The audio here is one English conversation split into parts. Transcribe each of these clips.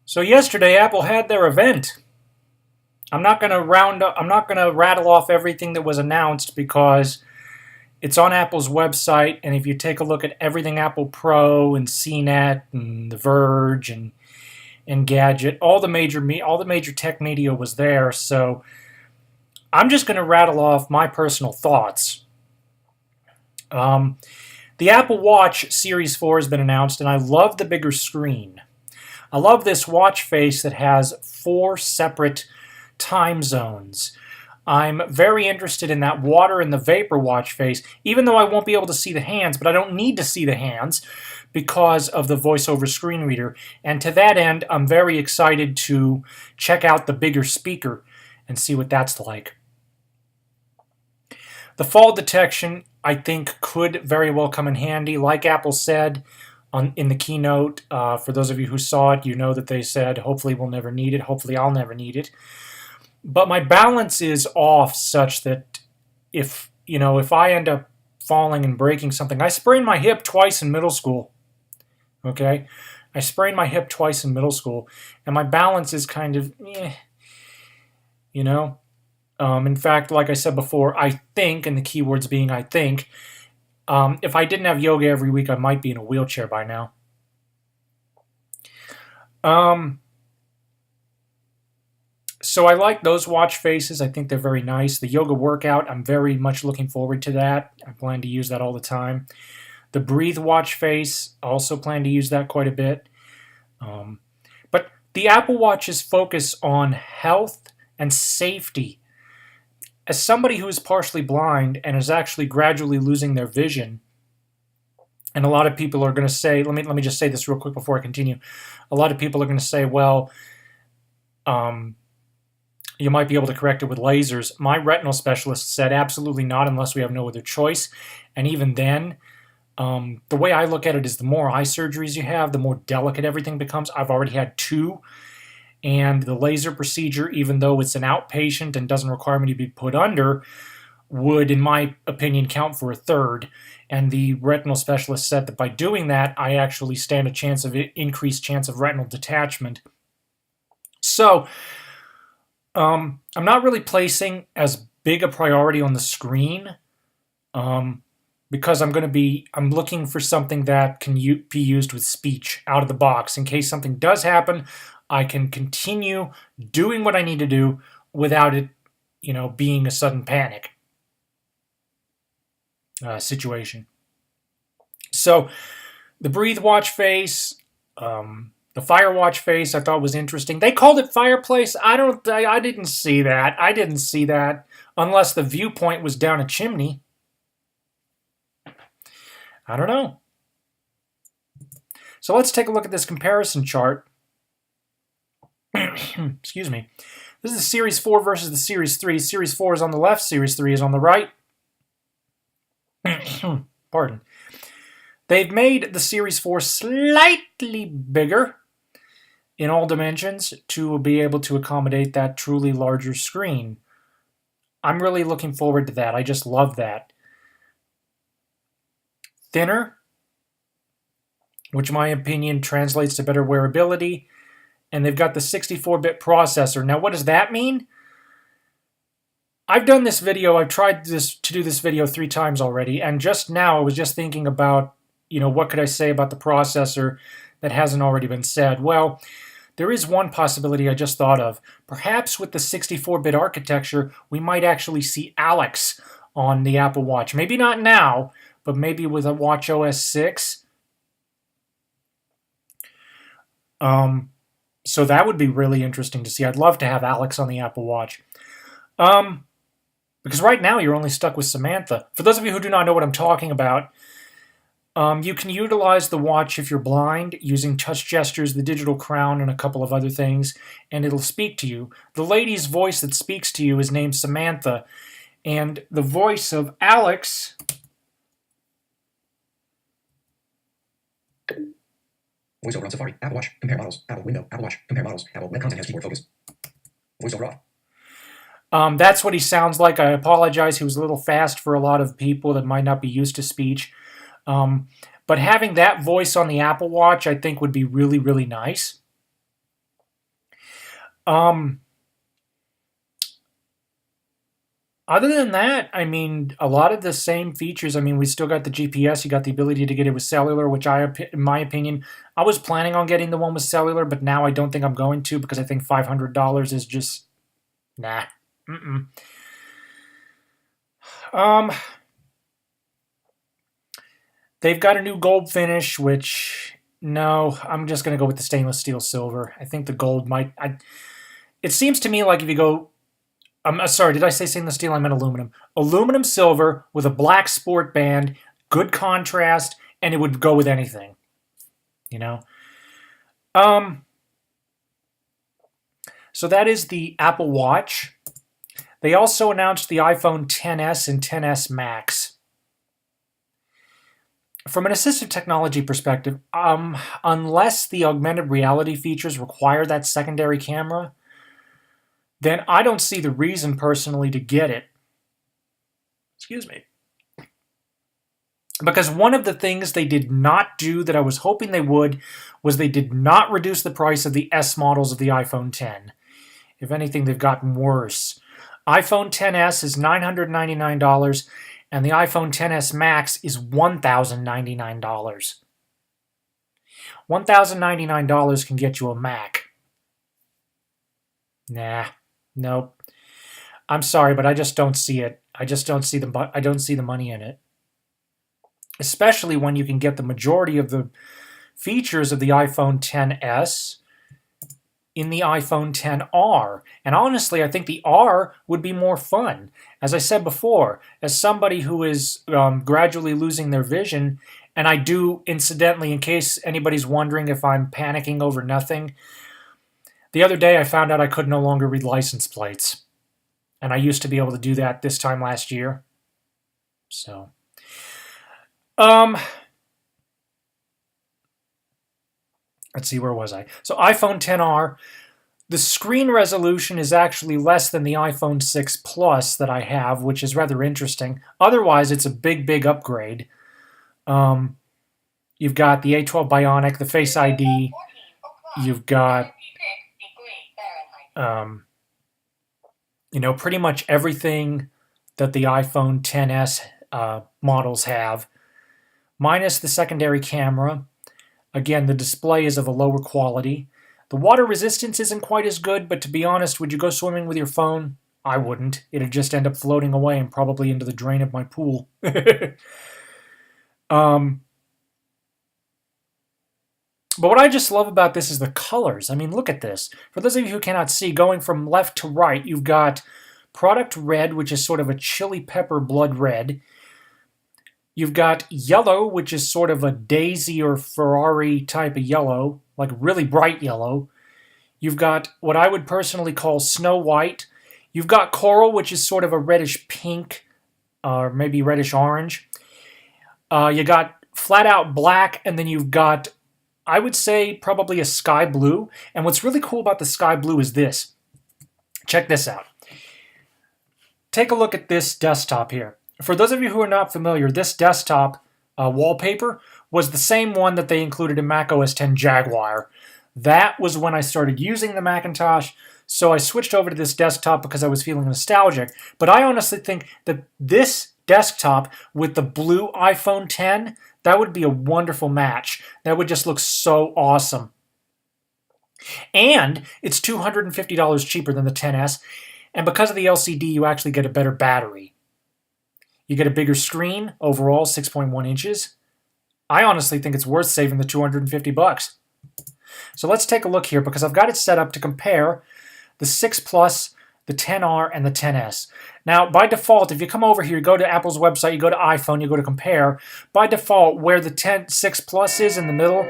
So yesterday, Apple had their event. I'm not going to rattle off everything that was announced because it's on Apple's website, and if you take a look at everything Apple Pro and CNET and The Verge and Gadget, all the major tech media was there. So I'm just going to rattle off my personal thoughts. The Apple Watch Series 4 has been announced, and I love the bigger screen. I love this watch face that has 4 separate time zones. I'm very interested in that water and the vapor watch face, even though I won't be able to see the hands, but I don't need to see the hands because of the voice-over screen reader. And to that end, I'm very excited to check out the bigger speaker and see what that's like. The fall detection, I think, could very well come in handy. Like Apple said in the keynote, for those of you who saw it, you know that they said, hopefully we'll never need it, hopefully I'll never need it. But my balance is off such that if I end up falling and breaking something, I sprained my hip twice in middle school. Okay? I sprained my hip twice in middle school, and my balance is kind of, in fact, like I said before, I think, and the keywords being I think, if I didn't have yoga every week, I might be in a wheelchair by now. So I like those watch faces. I think they're very nice. The yoga workout, I'm very much looking forward to that. I plan to use that all the time. The Breathe watch face, also plan to use that quite a bit. But the Apple Watch's focus on health and safety. As somebody who is partially blind and is actually gradually losing their vision, and a lot of people are going to say, let me just say this real quick before I continue. A lot of people are going to say, well, you might be able to correct it with lasers. My retinal specialist said absolutely not unless we have no other choice. And even then, the way I look at it is the more eye surgeries you have, the more delicate everything becomes. I've already had 2. And the laser procedure, even though it's an outpatient and doesn't require me to be put under, would, in my opinion, count for a 3rd. And the retinal specialist said that by doing that, I actually stand a chance of increased chance of retinal detachment. So, I'm not really placing as big a priority on the screen because I'm looking for something that can be used with speech out of the box. In case something does happen, I can continue doing what I need to do without it, being a sudden panic situation. So the Breathe watch face, the Fire watch face, I thought was interesting. They called it Fireplace. I didn't see that. I didn't see that unless the viewpoint was down a chimney. I don't know. So let's take a look at this comparison chart. Excuse me. This is the Series 4 versus the Series 3. Series 4 is on the left, Series 3 is on the right. Pardon. They've made the Series 4 slightly bigger in all dimensions to be able to accommodate that truly larger screen. I'm really looking forward to that. I just love that. Thinner, which in my opinion translates to better wearability. And they've got the 64-bit processor. Now, what does that mean? I've done this video. I've tried to do this video 3 times already. And just now, I was just thinking about, what could I say about the processor that hasn't already been said? Well, there is one possibility I just thought of. Perhaps with the 64-bit architecture, we might actually see Alex on the Apple Watch. Maybe not now, but maybe with a Watch OS 6. So that would be really interesting to see. I'd love to have Alex on the Apple Watch. Because right now you're only stuck with Samantha. For those of you who do not know what I'm talking about, you can utilize the watch if you're blind using touch gestures, the digital crown, and a couple of other things, and it'll speak to you. The lady's voice that speaks to you is named Samantha, and the voice of Alex... VoiceOver on Safari, Apple Watch, compare models, Apple window, Apple Watch, compare models, Apple web content has keyboard focus. VoiceOver off. That's what he sounds like. I apologize. He was a little fast for a lot of people that might not be used to speech. But having that voice on the Apple Watch, I think, would be really, really nice. Um, Other than that, I mean, a lot of the same features. I mean, we still got the GPS. You got the ability to get it with cellular, which in my opinion, I was planning on getting the one with cellular, but now I don't think I'm going to because I think $500 is just nah. Mm-mm. Um, they've got a new gold finish, which no, I'm just gonna go with the stainless steel silver. I think the gold might. It seems to me like if you go I'm sorry, did I say stainless steel? I meant aluminum. Aluminum silver with a black sport band, good contrast, and it would go with anything. You know? Um, so that is the Apple Watch. They also announced the iPhone XS and XS Max. From an assistive technology perspective, unless the augmented reality features require that secondary camera, then I don't see the reason personally to get it. Excuse me. Because one of the things they did not do that I was hoping they would was they did not reduce the price of the S models of the iPhone X. If anything, they've gotten worse. iPhone XS is $999 and the iPhone XS Max is $1,099. $1,099 can get you a Mac. Nah, nope. I'm sorry, but I just don't see it. I don't see the money in it. Especially when you can get the majority of the features of the iPhone XS in the iPhone XR. And honestly, I think the R would be more fun. As I said before, as somebody who is gradually losing their vision, and I do, incidentally, in case anybody's wondering if I'm panicking over nothing, the other day I found out I could no longer read license plates. And I used to be able to do that this time last year. So, let's see, where was I? So iPhone XR, the screen resolution is actually less than the iPhone 6 Plus that I have, which is rather interesting. Otherwise, it's a big, big upgrade. You've got the A12 Bionic, the Face ID. You've got, pretty much everything that the iPhone XS models have, minus the secondary camera. Again, the display is of a lower quality. The water resistance isn't quite as good, but to be honest, would you go swimming with your phone? I wouldn't. It'd just end up floating away and probably into the drain of my pool. But what I just love about this is the colors. I mean, look at this. For those of you who cannot see, going from left to right, you've got product red, which is sort of a chili pepper blood red. You've got yellow, which is sort of a Daisy or Ferrari type of yellow, like really bright yellow. You've got what I would personally call snow white. You've got coral, which is sort of a reddish pink, or maybe reddish orange. You got flat out black, and then you've got, I would say, probably a sky blue. And what's really cool about the sky blue is this. Check this out. Take a look at this desktop here. For those of you who are not familiar, this desktop wallpaper was the same one that they included in Mac OS X Jaguar. That was when I started using the Macintosh, so I switched over to this desktop because I was feeling nostalgic. But I honestly think that this desktop with the blue iPhone X, that would be a wonderful match. That would just look so awesome. And it's $250 cheaper than the XS, and because of the LCD, you actually get a better battery. You get a bigger screen, overall 6.1 inches. I honestly think it's worth saving the $250. So let's take a look here because I've got it set up to compare the 6 Plus, the XR, and the XS. Now, by default, if you come over here, you go to Apple's website, you go to iPhone, you go to compare, by default, where the 6 Plus is in the middle,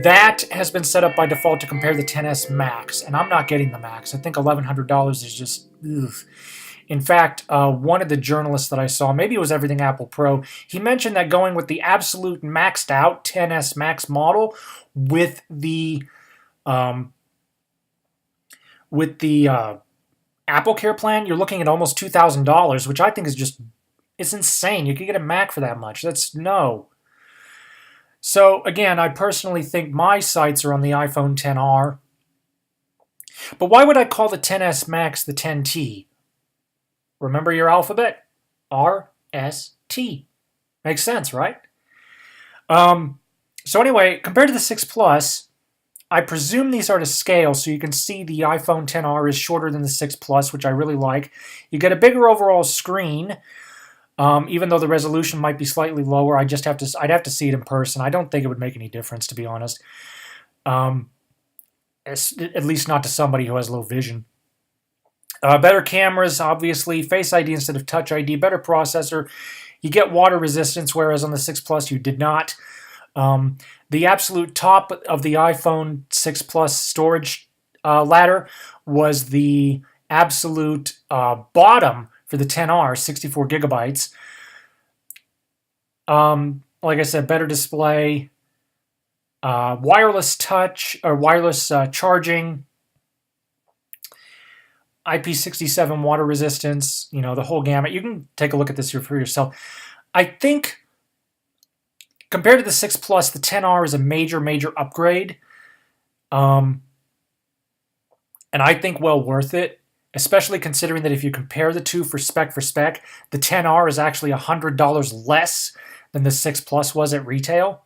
that has been set up by default to compare the XS Max, and I'm not getting the Max. I think $1,100 is just, ugh. In fact, one of the journalists that I saw, maybe it was Everything Apple Pro, he mentioned that going with the absolute maxed out XS Max model with the Apple Care plan, you're looking at almost $2,000, which I think is just, it's insane. You could get a Mac for that much. That's no. So again, I personally think my sights are on the iPhone XR. But why would I call the 10s Max the 10T? Remember your alphabet? RST. Makes sense, right? So anyway, compared to the 6 Plus, I presume these are to scale, so you can see the iPhone XR is shorter than the 6 Plus, which I really like. You get a bigger overall screen, even though the resolution might be slightly lower. I'd have to see it in person. I don't think it would make any difference, to be honest. At least not to somebody who has low vision. Better cameras, obviously. Face ID instead of Touch ID. Better processor. You get water resistance, whereas on the 6 Plus you did not. The absolute top of the iPhone 6 Plus storage ladder was the absolute bottom for the 10R, 64 gigabytes. Like I said, better display, wireless touch or wireless charging, IP67 water resistance, the whole gamut. You can take a look at this here for yourself. I think compared to the 6 Plus, the 10R is a major, major upgrade. And I think well worth it, especially considering that if you compare the two for spec, the 10R is actually $100 less than the 6 Plus was at retail.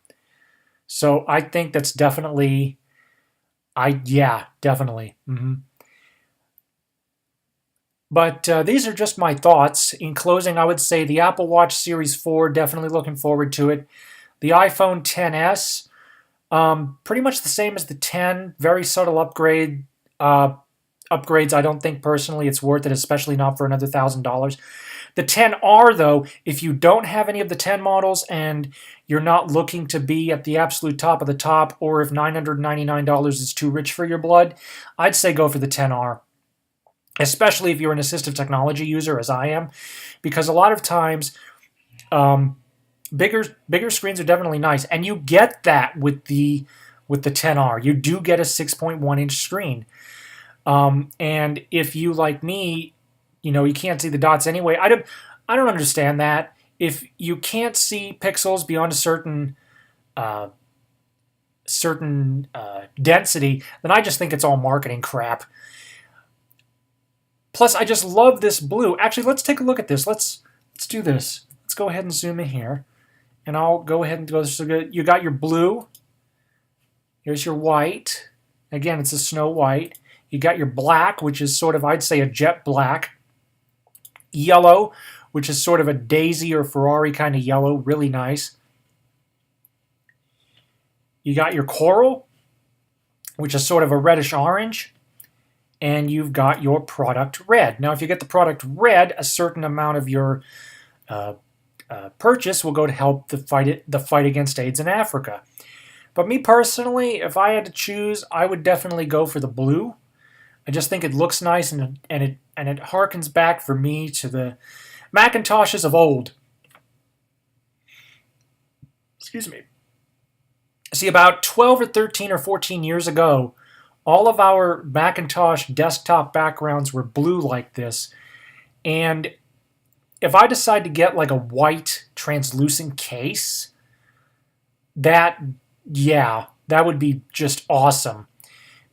So I think that's definitely, definitely. But these are just my thoughts. In closing, I would say the Apple Watch Series 4, definitely looking forward to it. The iPhone XS, pretty much the same as the 10, very subtle upgrades. I don't think personally it's worth it, especially not for another $1,000. The 10R, though, if you don't have any of the 10 models and you're not looking to be at the absolute top of the top, or if $999 is too rich for your blood, I'd say go for the 10R. Especially if you're an assistive technology user, as I am, because a lot of times bigger screens are definitely nice, and you get that with the 10R. You do get a 6.1-inch screen, and if you, like me, you can't see the dots anyway. I don't understand that. If you can't see pixels beyond a certain density, then I just think it's all marketing crap. Plus, I just love this blue. Actually, let's take a look at this. Let's do this. Let's go ahead and zoom in here. And I'll go ahead and go. So you got your blue. Here's your white. Again, it's a snow white. You got your black, which is sort of, I'd say, a jet black. Yellow, which is sort of a Daisy or Ferrari kind of yellow. Really nice. You got your coral, which is sort of a reddish orange. And you've got your product red. Now, if you get the product red, a certain amount of your purchase will go to help the fight against AIDS in Africa. But me personally, if I had to choose, I would definitely go for the blue. I just think it looks nice, and it harkens back for me to the Macintoshes of old. Excuse me. See, about 12 or 13 or 14 years ago, all of our Macintosh desktop backgrounds were blue like this. And if I decide to get like a white translucent case, that would be just awesome.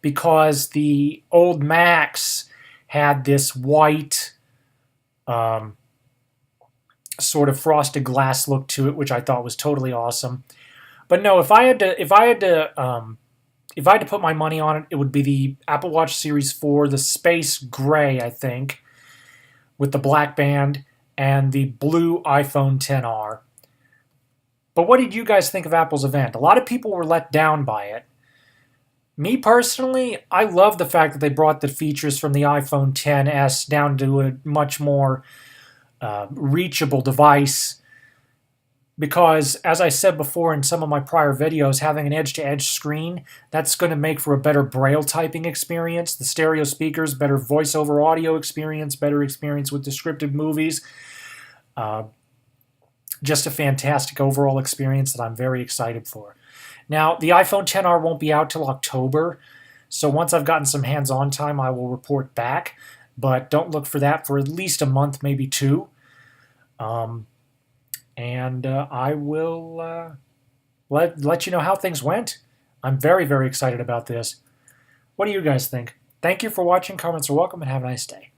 Because the old Macs had this white sort of frosted glass look to it, which I thought was totally awesome. But no, if I had to put my money on it, it would be the Apple Watch Series 4, the space gray, I think, with the black band, and the blue iPhone XR. But what did you guys think of Apple's event? A lot of people were let down by it. Me personally, I love the fact that they brought the features from the iPhone XS down to a much more reachable device. Because, as I said before in some of my prior videos, having an edge-to-edge screen, that's going to make for a better Braille typing experience. The stereo speakers, better voice-over audio experience, better experience with descriptive movies. Just a fantastic overall experience that I'm very excited for. Now, the iPhone XR won't be out till October, so once I've gotten some hands-on time, I will report back. But don't look for that for at least a month, maybe two. And I will let you know how things went. I'm very, very excited about this. What do you guys think? Thank you for watching. Comments are welcome, and have a nice day.